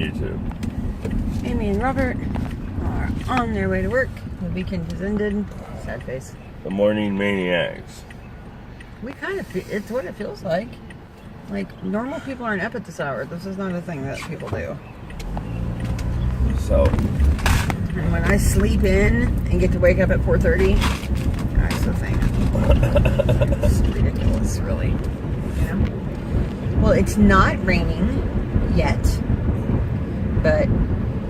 YouTube. Aimee and Robert are on their way to work. The weekend has ended. Sad face. The morning maniacs. We kind of, it's what it feels like. Like, normal people aren't up at this hour. This is not a thing that people do. So. And when I sleep in and get to wake up at 4:30, that's the thing. It's ridiculous, really. You know? Well, it's not raining yet, but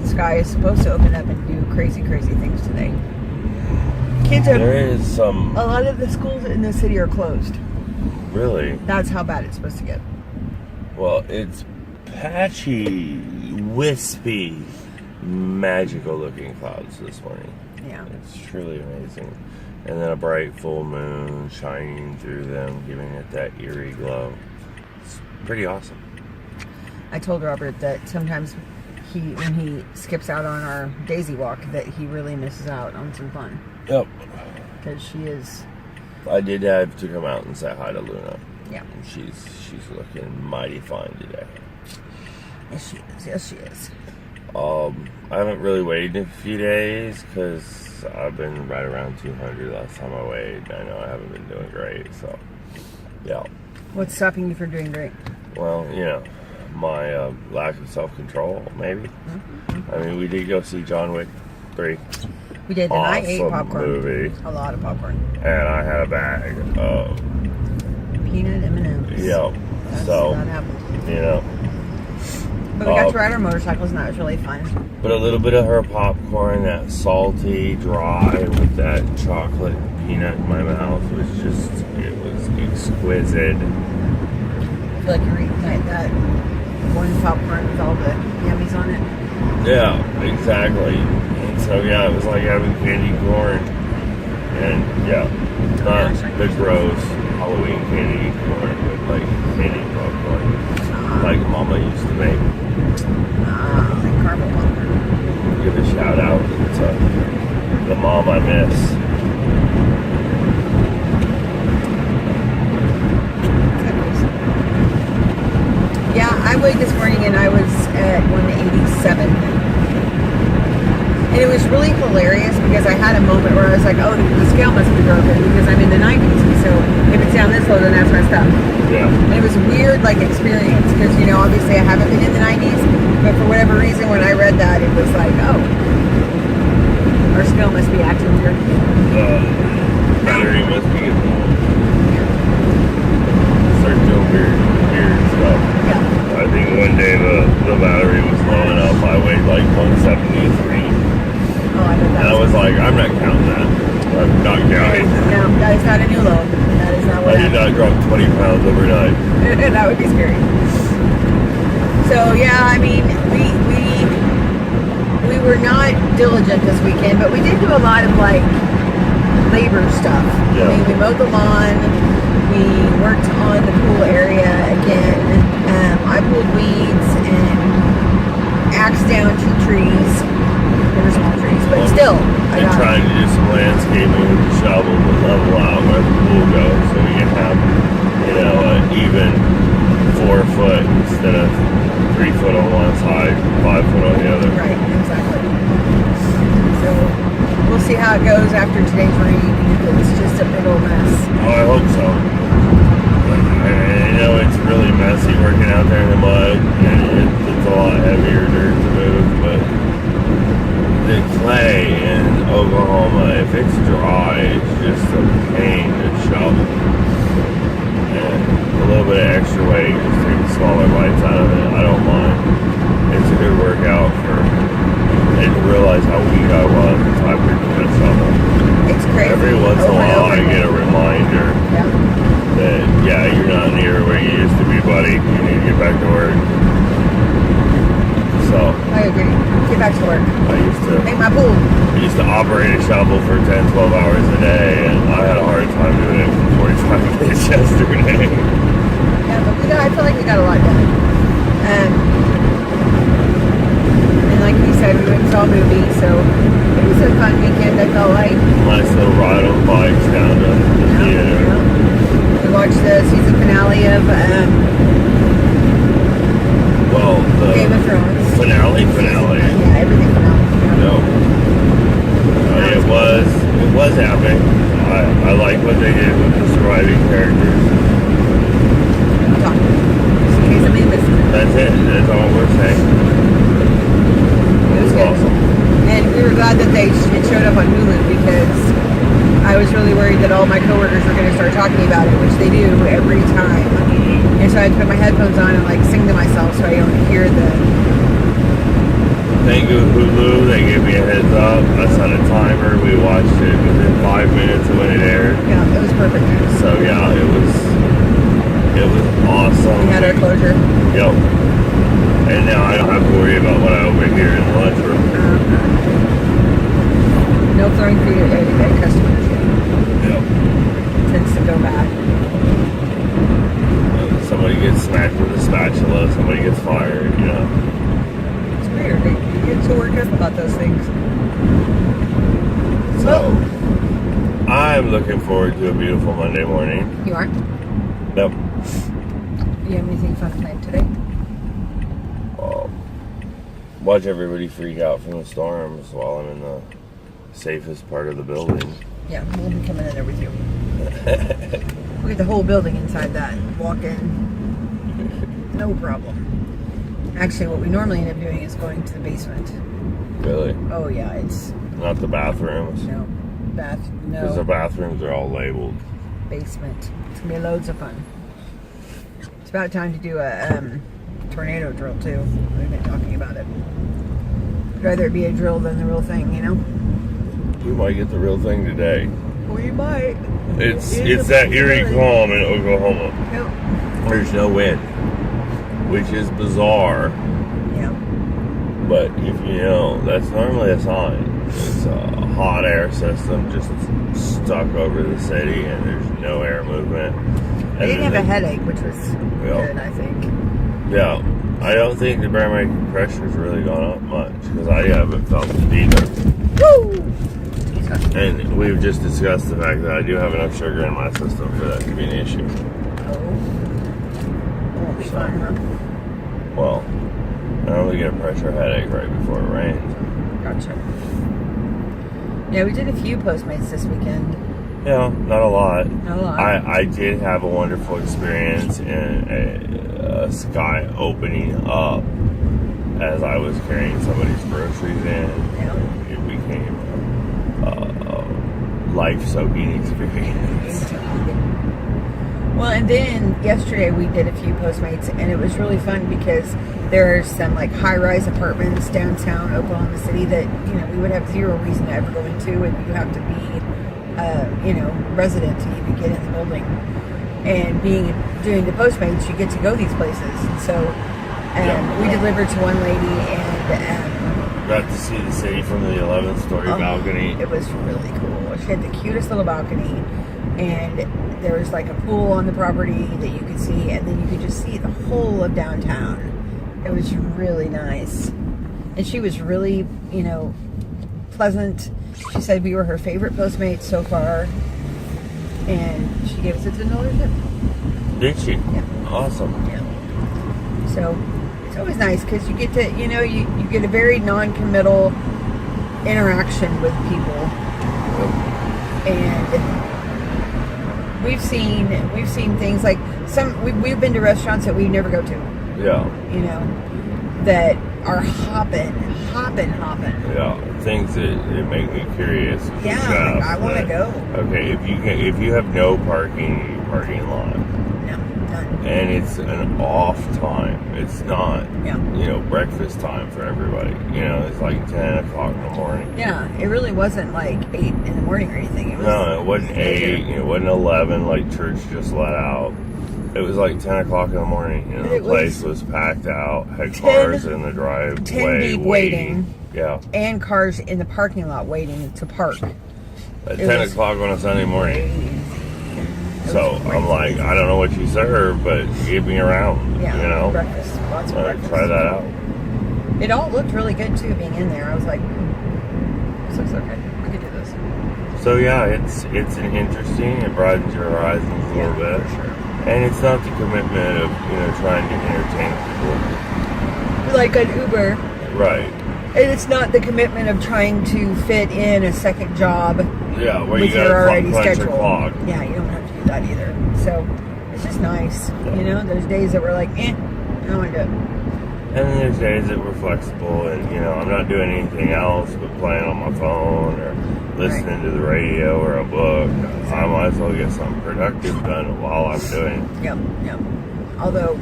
the sky is supposed to open up and do crazy, crazy things today. Kids are. There is some. A lot of the schools in the city are closed. Really? That's how bad it's supposed to get. Well, it's patchy, wispy, magical looking clouds this morning. Yeah. It's truly amazing. And then a bright full moon shining through them, giving it that eerie glow. It's pretty awesome. I told Robert that sometimes when he skips out on our daisy walk, that he really misses out on some fun. Yep. Because she is. I did have to come out and say hi to Luna. Yeah. She's looking mighty fine today. Yes, she is. Yes, she is. I haven't really weighed in a few days because I've been right around 200 last time I weighed. I know I haven't been doing great, so yeah. What's stopping you from doing great? Well, you know, my lack of self-control, maybe. Mm-hmm. I mean, we did go see John Wick 3. We did, and I ate Awesome popcorn. movie. A lot of popcorn. And I had a bag of Peanut M&Ms. Yep. That So, happened. you know. But we got to ride our motorcycles, and that was really fun. But a little bit of her popcorn, that salty, dry, with that chocolate peanut in my mouth was just, it was exquisite. I feel like you're eating that one popcorn with all the yummies on it. Yeah, exactly. And so, yeah, it was like having candy corn. And, yeah, not the gross Halloween candy corn, but like candy popcorn, like Mama used to make. Like caramel popcorn. Give a shout out to the mom I miss. Yeah, I weighed this morning and I was at 187. And it was really hilarious because I had a moment where I was like, oh, the scale must be broken because I'm in the 90s. And so if it's down this low, then that's messed up. Yeah. And it was a weird, experience because, obviously I haven't been in the 90s. But for whatever reason, when I read that, it was like, oh, our scale must be acting weird. Battery must be getting low. Start doing weird stuff. Yeah. I think one day the battery was low enough. I weighed like 173. Oh, I bet and I was like, I'm not counting that. I'm not counting. No, that is not a new low. That is not what I did not drop 20 pounds overnight. That would be scary. So yeah, I mean, we were not diligent this weekend, but we did do a lot of labor stuff. Yeah. I mean, we mowed the lawn, we worked on the pool area again. I pulled weeds and axed down 2 trees. They were small trees, but still. And trying to do some landscaping with the shovel to level out where the pool goes, so we can have, an even 4 foot instead of 3 foot on one side, 5 foot on the other. Right, exactly. So we'll see how it goes after today's rain. It's just a big old mess. Oh, I hope so. I know it's really messy working out there in the mud, and it's a lot heavier dirt to move, but the clay in Oklahoma, if it's dry, it's just a pain to shovel. And a little bit of extra weight, just take the smaller bites out of it. I don't mind. It's a good workout I didn't realize how weak I was until I picked up a shovel. It's crazy. Every once in a while I get a reminder that, you're not near where you used to be, buddy. You need to get back to work. So I agree. Get back to work. I make my pool. used to operate a shovel for 10, 12 hours a day, and I had a hard time doing it for 45 minutes yesterday. Yeah, but I feel like we got a lot done. And like you said, we went and saw a movie, so it was a fun weekend, I felt like. Nice little ride on bikes down to the theater. We watched the season finale of the Game of Thrones. finale was happening. I like what they did with the surviving characters. Talk. Just in case somebody missed it. That's it. That's all we're saying. It was good. Awesome. And we were glad that it showed up on Hulu because I was really worried that all my coworkers were going to start talking about it, which they do every time. And so I had to put my headphones on and like sing to myself so I don't hear the... Thank you, Hulu. They gave me a heads up. I set a timer. We watched it within 5 minutes of when it aired. Yeah, it was perfect. So yeah, it was awesome. We had our closure. Yep. And now I don't have to worry about what I overhear in the lunchroom. No throwing food at customers. Yep. Tends to go bad. Somebody gets smacked with a spatula. Somebody gets fired. You know. It's weird. You get so worked up about those things. So, I'm looking forward to a beautiful Monday morning. You are? Yep. Do you have anything fun planned today? Watch everybody freak out from the storms while I'm in the safest part of the building. Yeah, we'll be coming in there with you. We'll get the whole building inside that. Walk in. No problem. Actually, what we normally end up doing is going to the basement. Really? Oh, yeah, it's... Not the bathrooms? No. Because the bathrooms are all labeled. Basement. It's going to be loads of fun. It's about time to do a tornado drill, too. We've been talking about it. I'd rather it be a drill than the real thing, you know? We might get the real thing today. We might. It's that eerie calm in Oklahoma. Yep. There's no wind, which is bizarre. Yeah. But if you know, that's normally a sign. It's a hot air system just stuck over the city, and there's no air movement. I didn't have a headache, which was good, I think. Yeah. I don't think the barometric pressure's really gone up much, because I haven't felt it either. Woo! And we've just discussed the fact that I do have enough sugar in my system for that to be an issue. Oh. It won't be fun, huh? Well, I normally get a pressure headache right before it rains. Gotcha. Yeah, we did a few Postmates this weekend. Yeah, not a lot. Not a lot. I did have a wonderful experience in a sky opening up as I was carrying somebody's groceries in. Yeah. It became a life-soaking experience. Well, and then yesterday we did a few Postmates, and it was really fun because there are some like high-rise apartments downtown Oklahoma City that, you know, we would have zero reason to ever go into, and you have to be, you know, resident to even get in the building. And doing the Postmates, you get to go these places. And so we delivered to one lady, and got to see the city from the 11th story balcony. It was really cool. She had the cutest little balcony, and there was like a pool on the property that you could see, and then you could just see the whole of downtown. It was really nice. And she was really, you know, pleasant. She said we were her favorite Postmates so far, and she gave us a $10 tip. Did she? Yeah. Awesome. Yeah. So it's always nice because you get to, you know, you get a very non-committal interaction with people. And we've seen things like we've been to restaurants that we never go to. Yeah. You know, that are hopping. Yeah, things that make me curious. Yeah, like, I want to go. Okay, if you have no parking in your parking lot. No, none. And it's an off time. It's not, Yeah. you know, breakfast time for everybody. You know, it's like 10 o'clock in the morning. Yeah, it really wasn't like 8 in the morning or anything. It was, No, it wasn't 8. You know, it wasn't 11 like church just let out. It was like 10 o'clock in the morning. You know, the place was packed out. Had cars in the driveway 10 deep waiting. Yeah. And cars in the parking lot waiting to park. At 10 o'clock on a Sunday morning. So I'm like, I don't know what you serve, but give me around. Yeah, you know, breakfast. Lots of breakfast. Try that out. It all looked really good too, being in there. I was like, this looks okay. We could do this. So yeah, it's an interesting. It broadens your horizons a little bit. For sure. And it's not the commitment of, you know, trying to entertain people. Like an Uber. Right. And it's not the commitment of trying to fit in a second job Yeah, where with you your gotta already punch your schedule. clock. Yeah, you don't have to do that either. So it's just nice. You know, there's days that we're like, I don't want to do it. And then there's days that we're flexible and, I'm not doing anything else but playing on my phone or listening to the radio or a book. I might as well get something productive done while I'm doing it. Yep. Although,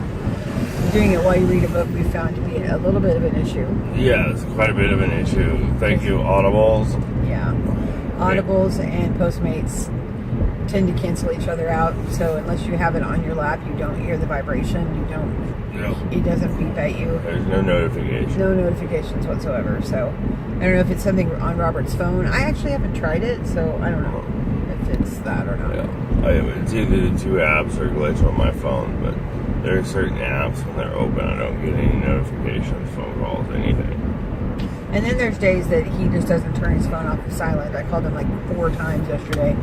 doing it while you read a book we found to be a little bit of an issue. Yeah, it's quite a bit of an issue. Thank you, Audibles. Yeah. Audibles and Postmates tend to cancel each other out. So unless you have it on your lap, you don't hear the vibration. It doesn't beep at you. There's no notification. No notifications whatsoever. So I don't know if it's something on Robert's phone. I actually haven't tried it, so I don't know if it's that or not. Yeah. It's either the two apps or glitch on my phone, but there are certain apps when they're open, I don't get any notifications, phone calls, anything. And then there's days that he just doesn't turn his phone off to silent. I called him like 4 times yesterday.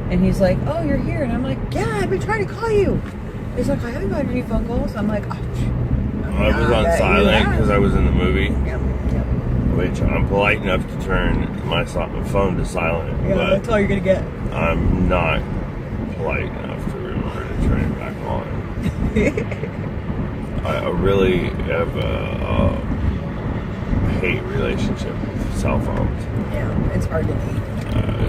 And he's like, oh, you're here. And I'm like, yeah, I've been trying to call you. He's like, I haven't gotten any phone calls. I'm like, I was on silent because I was in the movie. Yep. Which I'm polite enough to turn my phone to silent. Yeah, but that's all you're going to get. I'm not polite enough to remember to turn it back on. I really have a hate relationship with cell phones. Yeah, it's hard to beat.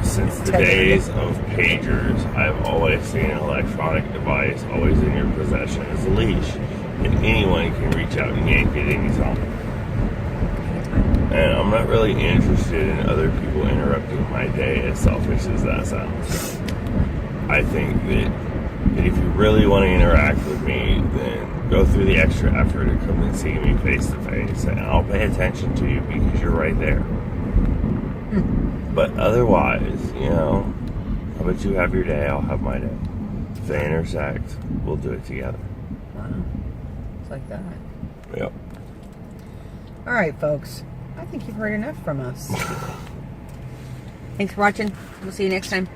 Since the days of pagers, I've always seen an electronic device always in your possession as a leash, and anyone can reach out and yank it anytime. And I'm not really interested in other people interrupting my day, as selfish as that sounds. I think that if you really want to interact with me, then go through the extra effort to come and see me face to face, and I'll pay attention to you because you're right there. But otherwise, how about you have your day, I'll have my day. If they intersect, we'll do it together. Wow. It's like that. Yep. All right, folks. I think you've heard enough from us. Thanks for watching. We'll see you next time.